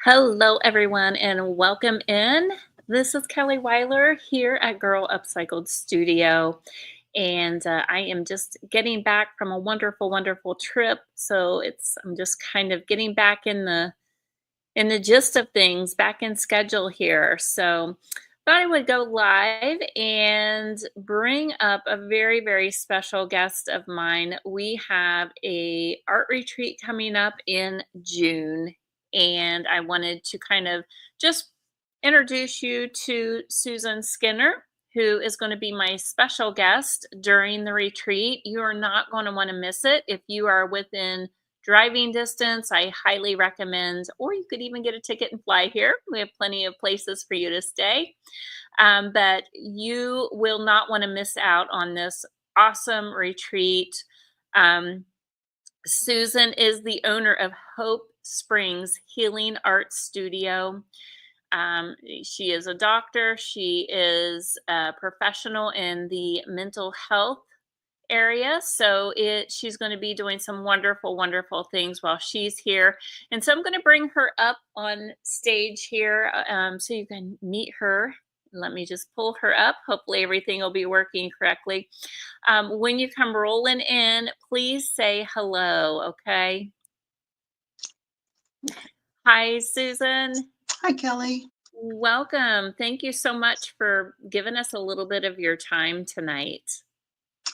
Hello, everyone, and welcome in. This is Kelly Weiler here at Girl Upcycled Studio, and I am just getting back from a wonderful, wonderful trip. So I'm just kind of getting back in the gist of things, back in schedule here. So thought I would go live and bring up a very, very special guest of mine. We have a art retreat coming up in June, and I wanted to kind of just introduce you to Susan Skinner, who is going to be my special guest during the retreat. You are not going to want to miss it. If you are within driving distance, I highly recommend, or you could even get a ticket and fly here. We have plenty of places for you to stay. But you will not want to miss out on this awesome retreat. Um, Susan is the owner of Hope Springs Healing Arts Studio. She is a doctor. She is a professional in the mental health area. So she's going to be doing some wonderful, wonderful things while she's here. And so I'm going to bring her up on stage here so you can meet her. Let me just pull her up. Hopefully everything will be working correctly. When you come rolling in, please say hello, okay? Hi, Susan. Hi, Kelly. Welcome. Thank you so much for giving us a little bit of your time tonight.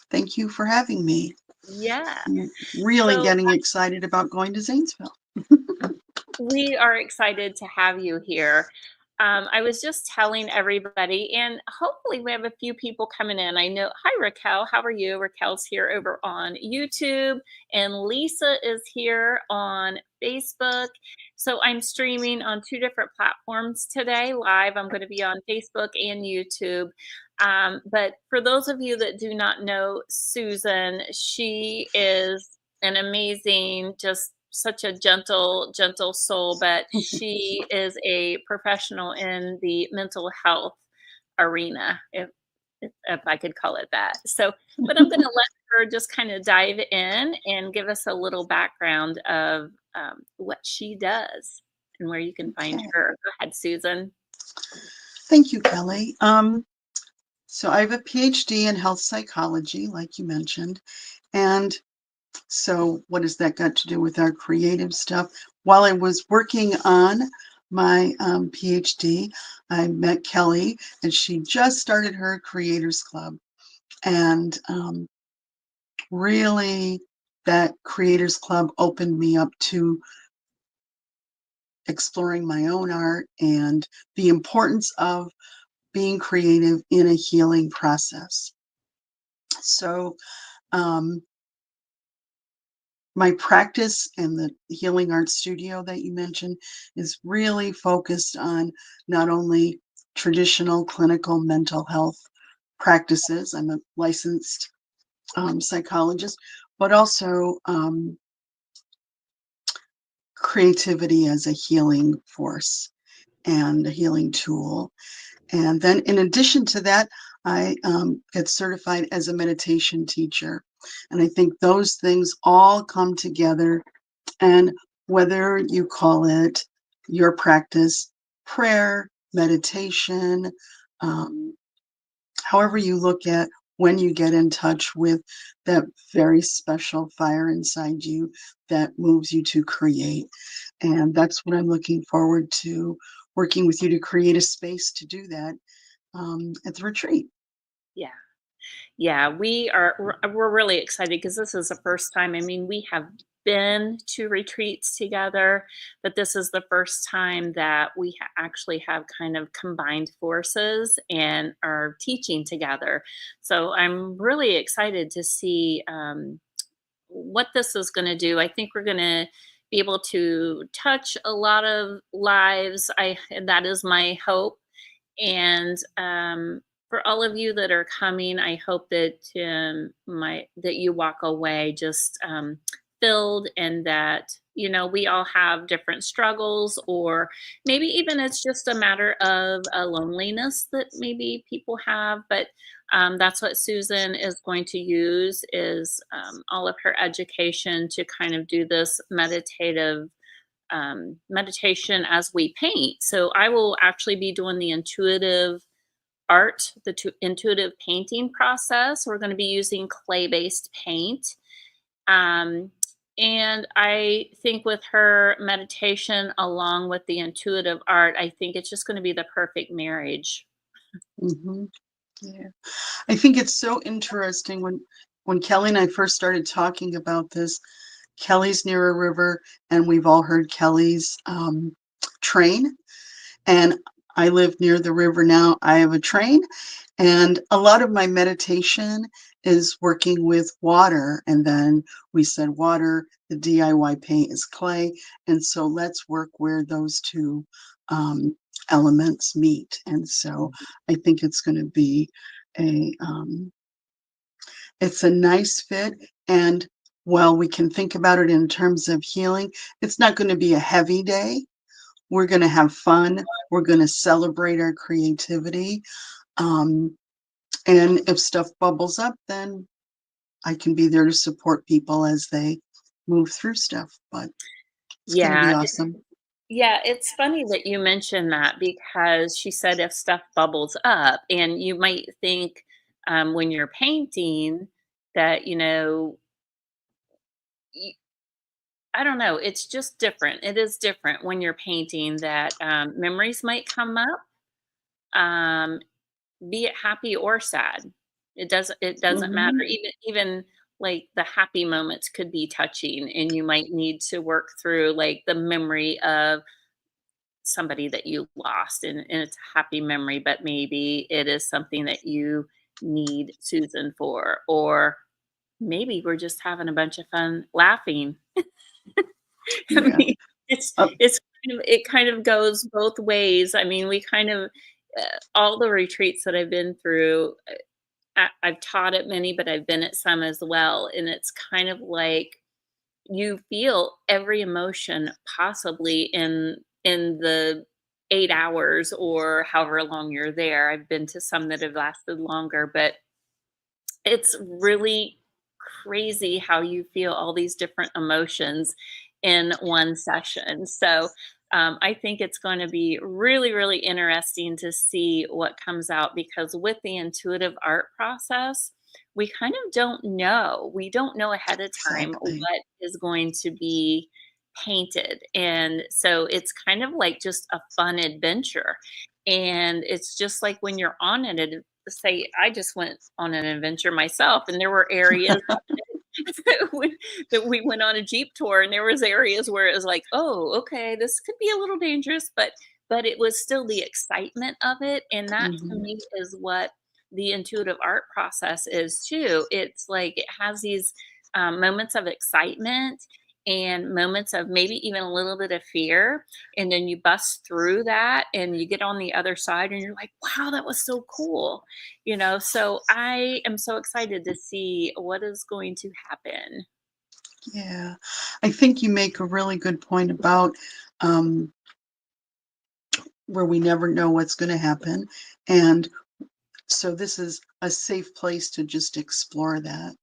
Thank you for having me. Yeah. I'm really So getting excited about going to Zanesville. we are excited to have you here. I was just telling everybody, and hopefully we have a few people coming in. I know, hi Raquel, how are you? Raquel's here over on YouTube, and Lisa is here on Facebook. So I'm streaming on two different platforms today live. I'm going to be on Facebook and YouTube. But for those of you that do not know Susan, she is an amazing, just such a gentle, gentle soul, but she is a professional in the mental health arena, if I could call it that. So, but I'm going to let her just kind of dive in and give us a little background of what she does and where you can find Okay. her. Go ahead, Susan. Thank you, Kelly. So I have a PhD in health psychology, like you mentioned. And so what has that got to do with our creative stuff? While I was working on my PhD, I met Kelly, and she just started her Creators Club. And really, that Creators Club opened me up to exploring my own art and the importance of being creative in a healing process. So, um, my practice and the healing art studio that you mentioned is really focused on not only traditional clinical mental health practices. I'm a licensed psychologist, but also creativity as a healing force and a healing tool. And then, in addition to that, I get certified as a meditation teacher. And I think those things all come together. And whether you call it your practice prayer, meditation, um, however you look at when you get in touch with that very special fire inside you that moves you to create. And that's what I'm looking forward to, working with you to create a space to do that at the retreat. Yeah. Yeah, we're really excited because this is the first time. I mean, we have been to retreats together, but this is the first time that we actually have kind of combined forces and are teaching together. So I'm really excited to see what this is going to do. I think we're going to be able to touch a lot of lives. And that is my hope. And for all of you that are coming, I hope that that you walk away just filled, and that we all have different struggles, or maybe even it's just a matter of a loneliness that maybe people have. But that's what Susan is going to use, is all of her education to kind of do this meditative meditation as we paint. So I will actually be doing the intuitive art, the intuitive painting process. We're going to be using clay based paint. Um, and I think with her meditation along with the intuitive art, I think it's just going to be the perfect marriage. Hmm. Yeah. I think it's so interesting when Kelly and I first started talking about this. Kelly's near a river, and we've all heard Kelly's train. And I live near the river now. I have a train, and a lot of my meditation is working with water. And then we said water, the DIY paint is clay. And so let's work where those two um, elements meet. And so I think it's going to be a it's a nice fit. And while we can think about it in terms of healing, it's not going to be a heavy day. We're going to have fun. We're going to celebrate our creativity. Um, and if stuff bubbles up, then I can be there to support people as they move through stuff. But it's going to be Yeah. awesome. Yeah, it's funny that you mentioned that because she said if stuff bubbles up, and you might think when you're painting that, y- I don't know, it's just different. It is different when you're painting that memories might come up, um, be it happy or sad. It doesn't matter. Hmm. Even like the happy moments could be touching, and you might need to work through like the memory of somebody that you lost, and it's a happy memory, but maybe it is something that you need Susan for, or maybe we're just having a bunch of fun laughing. I Yeah. mean, it's Uh, it's it kind of goes both ways. I mean, we kind of all the retreats that I've been through, I've taught at many, but I've been at some as well, and it's kind of like you feel every emotion possibly in the 8 hours or however long you're there. I've been to some that have lasted longer, but it's really crazy how you feel all these different emotions in one session. So, I think it's going to be really, really interesting to see what comes out because with the intuitive art process, we kind of don't know. We don't know ahead of time exactly. what is going to be painted. And so it's kind of like just a fun adventure. And it's just like when you're on it, say I just went on an adventure myself, and there were areas that we went on a Jeep tour, and there was areas where it was like, "Oh, okay, this could be a little dangerous," but it was still the excitement of it, and that to Hmm. me is what the intuitive art process is too. It's like it has these, moments of excitement and moments of maybe even a little bit of fear, and then you bust through that, and you get on the other side, and you're like, "Wow, that was so cool." So I am so excited to see what is going to happen. Yeah. I think you make a really good point about um, where we never know what's going to happen. And so this is a safe place to just explore that,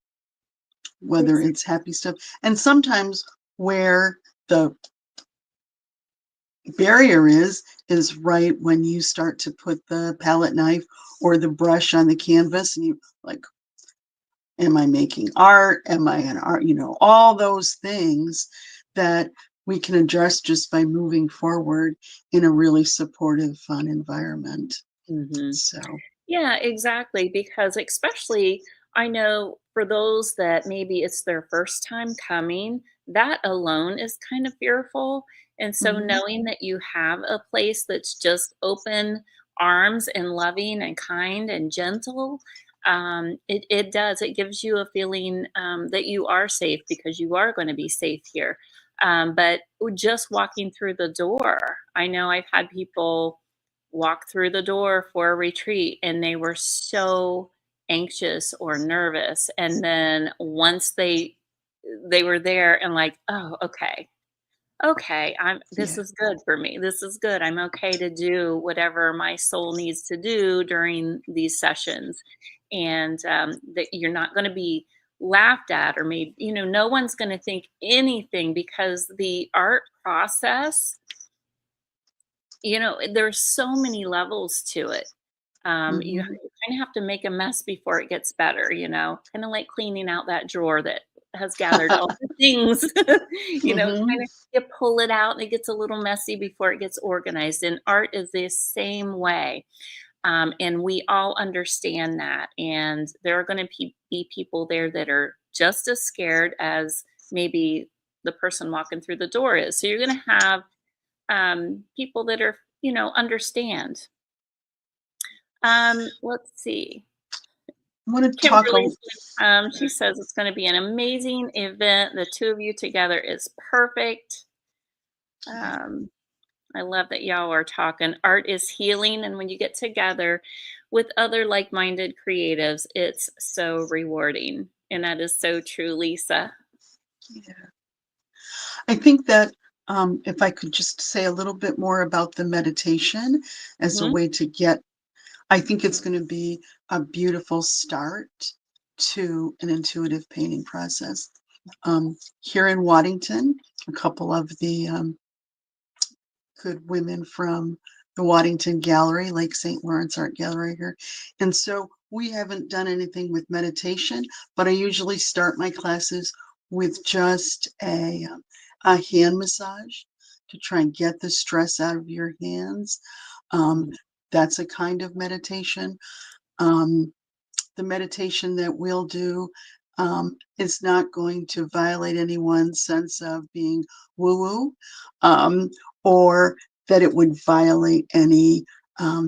whether Ex- it's happy stuff. And sometimes where the barrier is right when you start to put the palette knife or the brush on the canvas and you like, am I making art? Am I an art? All those things that we can address just by moving forward in a really supportive, fun environment. Mhm. So, Yeah, exactly. Because especially, I know for those that maybe it's their first time coming, that alone is kind of fearful. And so mhm, knowing that you have a place that's just open arms and loving and kind and gentle, it does. It gives you a feeling that you are safe because you are going to be safe here. But just walking through the door, I know I've had people walk through the door for a retreat and they were so anxious or nervous, and then once they were there and like, oh, okay, I'm this yeah, is good for me, this is good, I'm okay to do whatever my soul needs to do during these sessions. And that you're not going to be laughed at, or maybe, no one's going to think anything, because the art process, there's so many levels to it. You Mhm. kind of have to make a mess before it gets better, kind of like cleaning out that drawer that has gathered all the things. Mhm. Kind of, you pull it out and it gets a little messy before it gets organized. And art is the same way. And we all understand that. And there are going to be people there that are just as scared as maybe the person walking through the door is. So you're going to have people that are, understand. Let's see. I want to talk a Kimberly said, she says it's going to be an amazing event. The two of you together is perfect. yeah. Um, I love that y'all are talking. Art is healing, and when you get together with other like-minded creatives, it's so rewarding. And that is so true, Lisa. Yeah. I think that if I could just say a little bit more about the meditation as a Hmm. way to get, I think it's going to be a beautiful start to an intuitive painting process. Here in Waddington, a couple of the good women from the Waddington Gallery, Lake St. Lawrence Art Gallery here. And so we haven't done anything with meditation, but I usually start my classes with just a hand massage to try and get the stress out of your hands. Um, that's a kind of meditation. Um, the meditation that we'll do is not going to violate anyone's sense of being woo-woo, um, or that it would violate any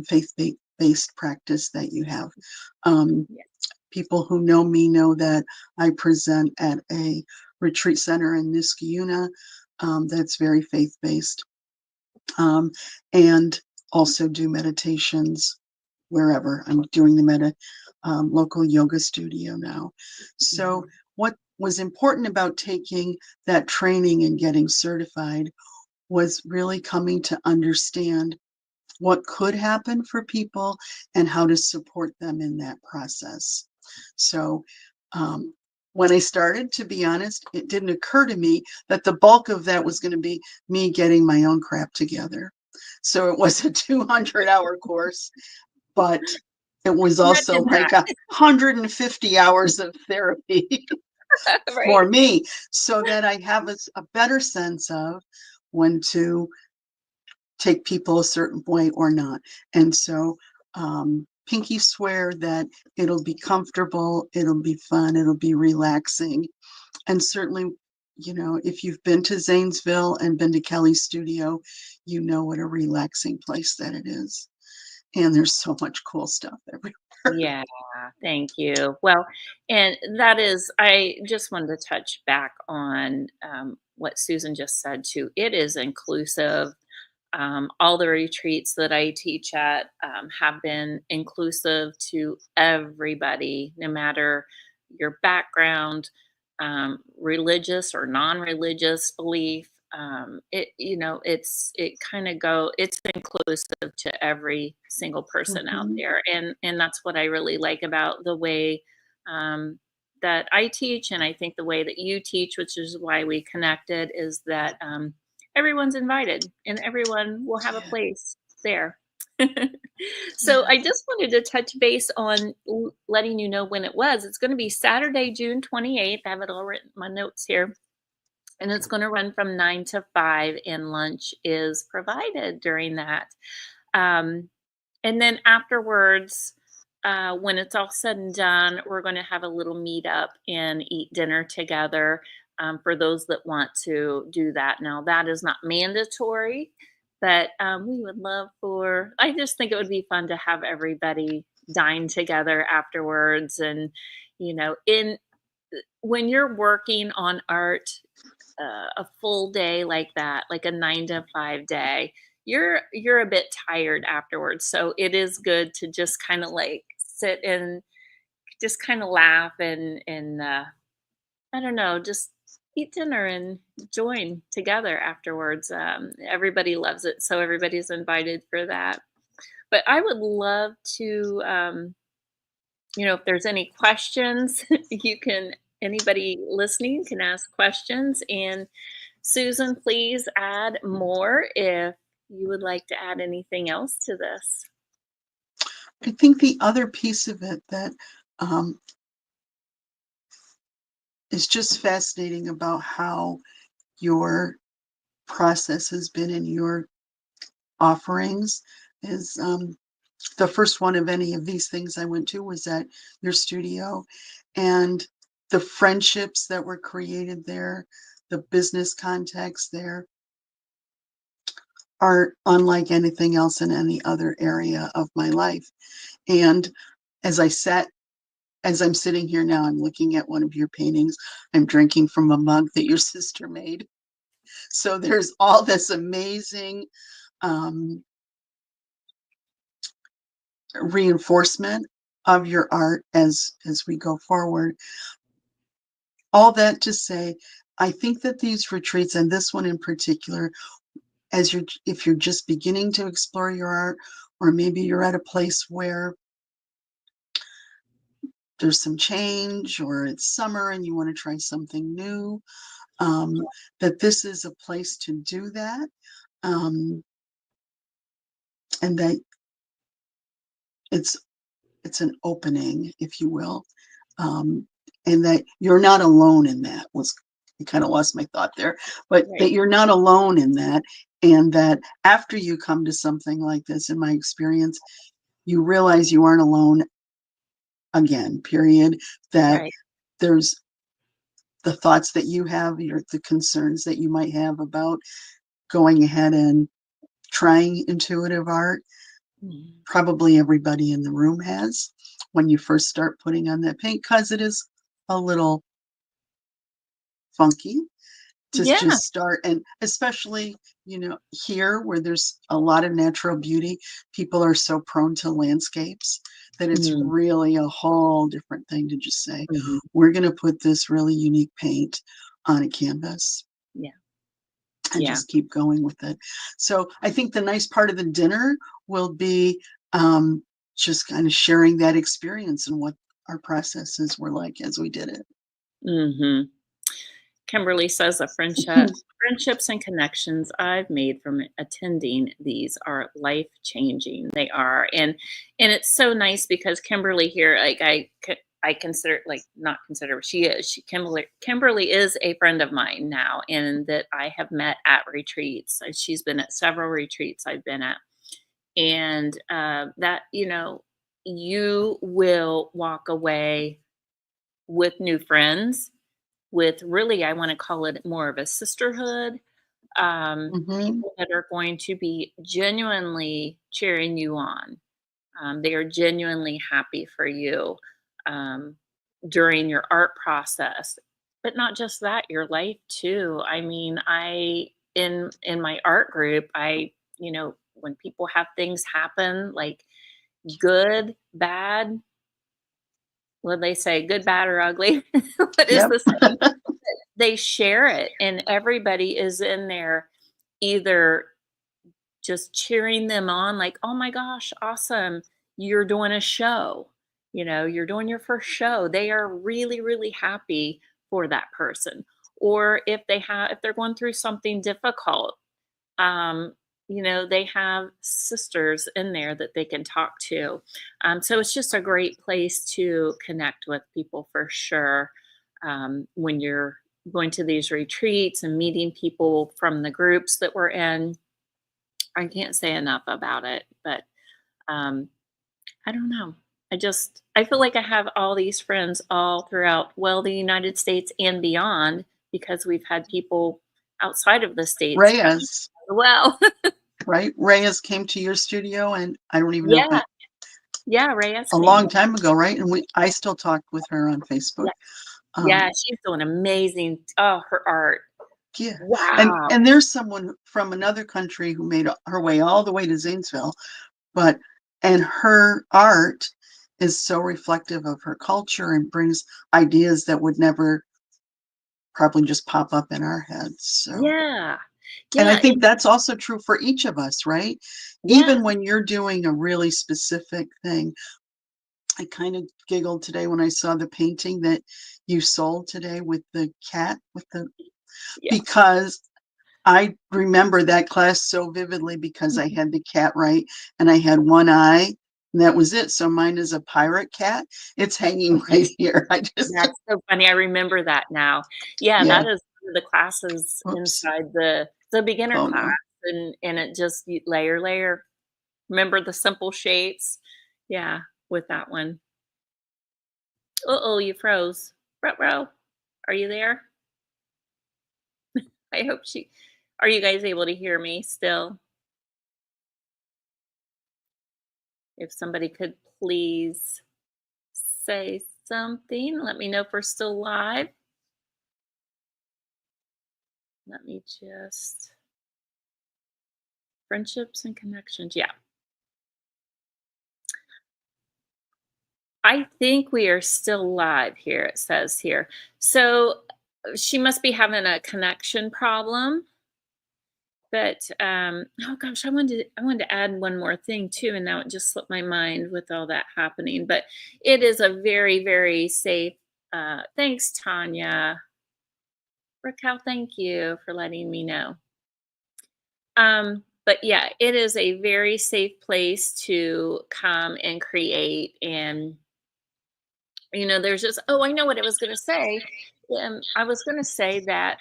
faith-based practice that you have. Um, Yeah. People who know me know that I present at a retreat center in Niskayuna that's very faith-based, and also do meditations wherever. I'm doing them at a local yoga studio now. So, Mhm. what was important about taking that training and getting certified was really coming to understand what could happen for people and how to support them in that process. So, um, when I started, to be honest, it didn't occur to me that the bulk of that was going to be me getting my own crap together. So it was a 200-hour course, but it was also Imagine like that. 150 hours of therapy Right. for me, so that I have a better sense of when to take people a certain way or not. And so, pinky swear that it'll be comfortable, it'll be fun, it'll be relaxing. And certainly, if you've been to Zanesville and been to Kelly's studio, you know what a relaxing place that it is. And there's so much cool stuff everywhere. Yeah, thank you. Well, and that is, I just wanted to touch back on what Susan just said too. It is inclusive. All the retreats that I teach at have been inclusive to everybody, no matter your background, religious or non-religious belief. It's inclusive to every single person out Mhm. there, and that's what I really like about the way um, that I teach, and I think the way that you teach, which is why we connected, is that everyone's invited and everyone will have a Yeah, place there. So yeah. I just wanted to touch base on letting you know when it was. It's going to be Saturday, June 28th. I have it all written in my notes here. And it's going to run from 9 to 5, and lunch is provided during that. Um, and then afterwards, when it's all said and done, we're going to have a little meetup and eat dinner together for those that want to do that. Now, that is not mandatory, but we would love for, I just think it would be fun to have everybody dine together afterwards. And, in when you're working on art, a full day like that, like a 9 to 5 day, you're a bit tired afterwards. So it is good to just kind of like sit and just kind of laugh and I don't know, just eat dinner and join together afterwards. Everybody loves it, so everybody's invited for that. But I would love to, if there's any questions, you can Anybody listening can ask questions. And Susan, please add more if you would like to add anything else to this. I think the other piece of it that um, is just fascinating about how your process has been in your offerings is the first one of any of these things I went to was at your studio, and the friendships that were created there, the business contacts there are unlike anything else in any other area of my life. And as I sat, as I'm sitting here now, I'm looking at one of your paintings. I'm drinking from a mug that your sister made. So there's all this amazing um, reinforcement of your art as we go forward. All that to say, I think that these retreats, and this one in particular, as you're if you're just beginning to explore your art, or maybe you're at a place where there's some change, or it's summer and you want to try something new, um, that this is a place to do that, um, and that it's it's an opening, if you will, um, and that you're not alone in that. Was I kind of lost my thought there, but Right. that you're not alone in that, and that after you come to something like this, in my experience, you realize you aren't alone again. Period. That Right. there's the thoughts that you have, the concerns that you might have about going ahead and trying intuitive art. Mhm. Probably everybody in the room has when you first start putting on that paint, because it is a little funky to Yeah. just start, and especially here where there's a lot of natural beauty, people are so prone to landscapes that it's Mhm. really a whole different thing to just say, Mhm. we're going to put this really unique paint on a canvas Yeah. and Yeah. just keep going with it. So I think the nice part of the dinner will be um, just kind of sharing that experience and what our processes were like as we did it. Mhm. Kimberly says the friendships and connections I've made from attending these are life changing. They are, and it's so nice because Kimberly here, like I consider, like, not consider, she is, Kimberly is a friend of mine now, and that I have met at retreats. She's been at several retreats I've been at, and that, you will walk away with new friends, with, really, I want to call it more of a sisterhood. Hmm. People that are going to be genuinely cheering you on. They are genuinely happy for you um, during your art process, but not just that, your life too. I mean, in my art group, when people have things happen, like good, bad, what they say, good, bad, or ugly. What is Yep. the saying? They share it, and everybody is in there either just cheering them on, like, "Oh my gosh, awesome. You're doing a show." You're doing your first show. They are really, really happy for that person. Or if they're going through something difficult, um, they have sisters in there that they can talk to. So it's just a great place to connect with people for sure. When you're going to these retreats and meeting people from the groups that we're in, I can't say enough about it. But um, I don't know. I feel like I have all these friends all throughout, well, the United States and beyond, because we've had people outside of the states come Reyes, as well. right? Reyes came to your studio, and I don't even know if Yeah, yeah, Reyes a came. long time ago, right? And I still talk with her on Facebook. Yeah, yeah, Um, she's doing amazing. Oh, her art. yeah, Wow. and there's someone from another country who made her way all the way to Zanesville, but and her art is so reflective of her culture and brings ideas that would never probably just pop up in our heads. So, Yeah. and I Yeah, think that's also true for each of us, right? yeah, Even when you're doing a really specific thing, I kind of giggled today when I saw the painting that you sold today with the cat with the Yeah. because I remember that class so vividly because I Mhm. had the cat right and I had one eye and that was it. So mine is a pirate cat. It's hanging right here. I just That's so funny, I remember that now. Yeah, yeah. that is one of the classes Oops. inside the beginner Oh class, no. and it just you layer, layer. Remember the simple shapes? Yeah, with that one. Uh-oh, you froze. Ruh-roh, are you there? I hope she are you guys able to hear me still? If somebody could please say something, let me know if we're still live. Let me just friendships and connections, yeah. I think we are still live here, it says here. So, she must be having a connection problem, but, oh gosh, I wanted to add one more thing too, and now it just slipped my mind with all that happening, but it is a very, very safe, thanks, Tanya. Raquel, thank you for letting me know. But yeah, it is a very safe place to come and create and there's just oh, I know what I was gonna say. I was gonna say that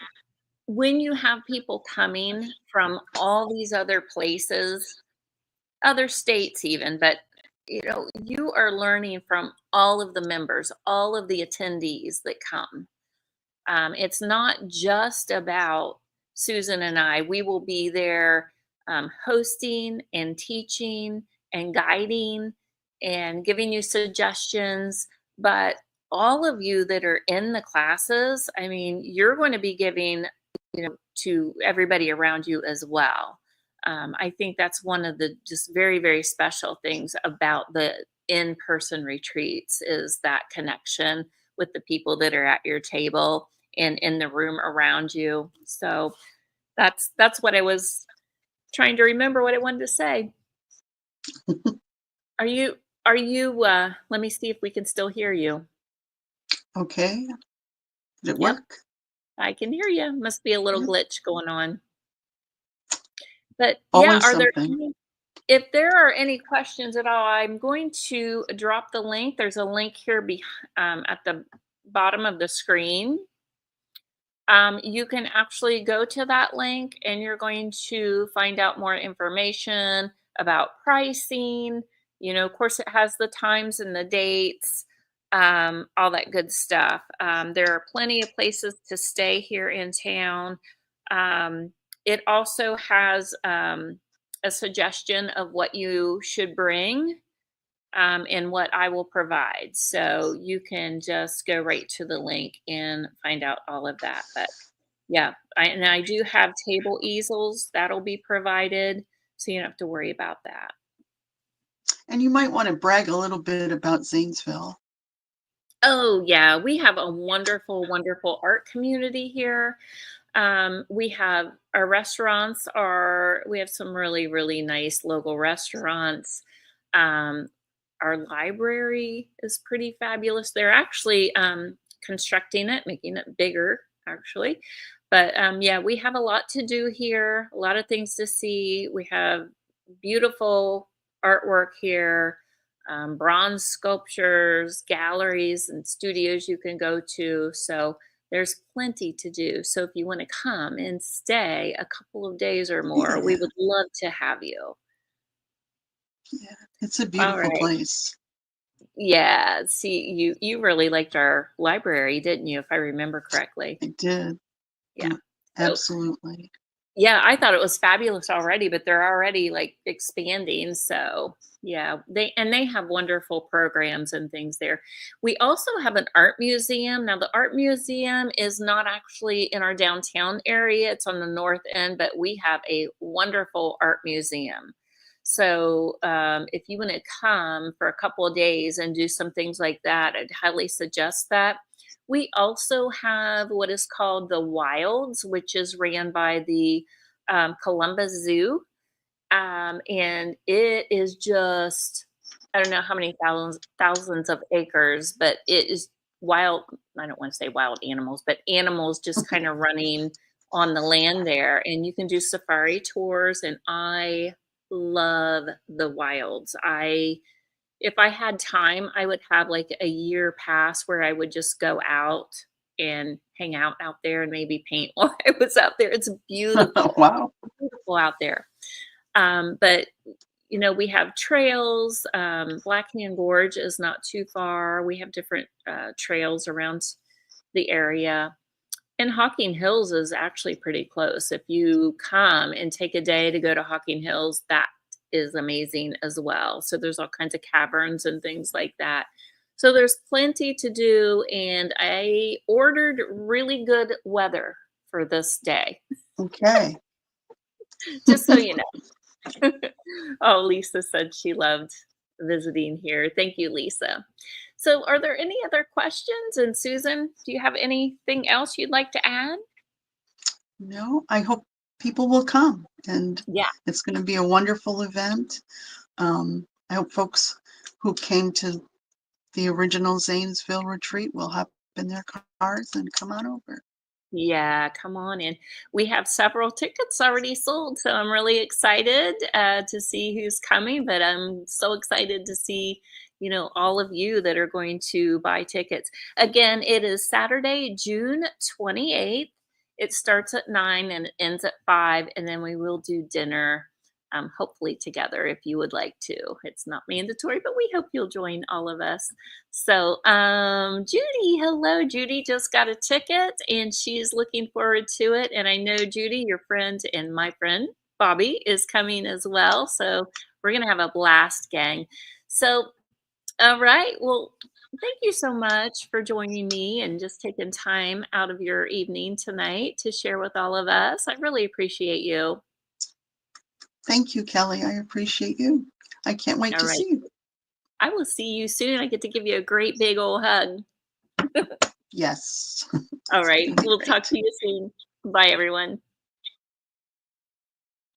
when you have people coming from all these other places, other states even, but you are learning from all of the members, all of the attendees that come. It's not just about Susan and I. We will be there hosting and teaching and guiding and giving you suggestions. But all of you that are in the classes, I mean, you're going to be giving, to everybody around you as well. I think that's one of the just very, very special things about the in-person retreats is that connection with the people that are at your table and in the room around you. So that's what I was trying to remember what I wanted to say. Are you let me see if we can still hear you. Okay. Did it Yep, work? I can hear you. Must be a little Yep. glitch going on. But yeah, Always are there something. any if there are any questions at all, I'm going to drop the link. There's a link here at the bottom of the screen. You can actually go to that link and you're going to find out more information about pricing. Of course, it has the times and the dates, all that good stuff. There are plenty of places to stay here in town. Um, it also has a suggestion of what you should bring and what I will provide. So you can just go right to the link and find out all of that. But yeah, I do have table easels that'll be provided, so you don't have to worry about that. And you might want to brag a little bit about Zanesville. Oh yeah, we have a wonderful, wonderful art community here. We have our restaurants are we have some really, really nice local restaurants. Um, our library is pretty fabulous. They're actually constructing it, making it bigger, actually. But yeah, we have a lot to do here, a lot of things to see. We have beautiful artwork here, bronze sculptures, galleries, and studios you can go to. So there's plenty to do. So if you want to come and stay a couple of days or more, we Yeah. would love to have you. Yeah. It's a All beautiful right. place. Yeah. See, you really liked our library, didn't you? If I remember correctly. I did. Yeah. Mm, So absolutely. yeah, I thought it was fabulous already, but they're already like expanding. So yeah, they have wonderful programs and things there. We also have an art museum. Now the art museum is not actually in our downtown area, it's on the north end, but we have a wonderful art museum. So if you want to come for a couple of days and do some things like that, I'd highly suggest that. We also have what is called the Wilds, which is ran by the Columbus Zoo. And it is just I don't know how many thousands of acres, but it is wild. I don't want to say wild animals, but animals just kind of running on the land there, and you can do safari tours. And I love the wilds. I If I had time, I would have like a year pass where I would just go out and hang out there and maybe paint while I was out there. It's beautiful, Wow. beautiful out there. But we have trails. Black Hand Gorge is not too far. We have different trails around the area. And Hocking Hills is actually pretty close. If you come and take a day to go to Hocking Hills, that is amazing as well. So there's all kinds of caverns and things like that. So there's plenty to do. And I ordered really good weather for this day, Okay. just so you know. Oh, Lisa said she loved visiting here. Thank you, Lisa. So, are there any other questions? And Susan, do you have anything else you'd like to add? No, I hope people will come, and Yeah. it's going to be a wonderful event. I hope folks who came to the original Zanesville retreat will hop in their cars and come on over. Yeah, come on in. We have several tickets already sold, so I'm really excited to see who's coming. But I'm so excited to see, all of you that are going to buy tickets. Again, it is Saturday, June 28th. It starts at 9 and it ends at 5, and then we will do dinner, hopefully together if you would like to. It's not mandatory, but we hope you'll join all of us. So, Judy, hello. Judy just got a ticket and she's looking forward to it. And I know Judy, your friend, and my friend Bobby is coming as well. So, we're going to have a blast, gang. So, all right. Well, thank you so much for joining me and just taking time out of your evening tonight to share with all of us. I really appreciate you. Thank you, Kelly. I appreciate you. I can't wait All to right. see you. I will see you soon. I get to give you a great big old hug. Yes. All It's right. gonna be We'll talk great. to you soon. Bye, everyone.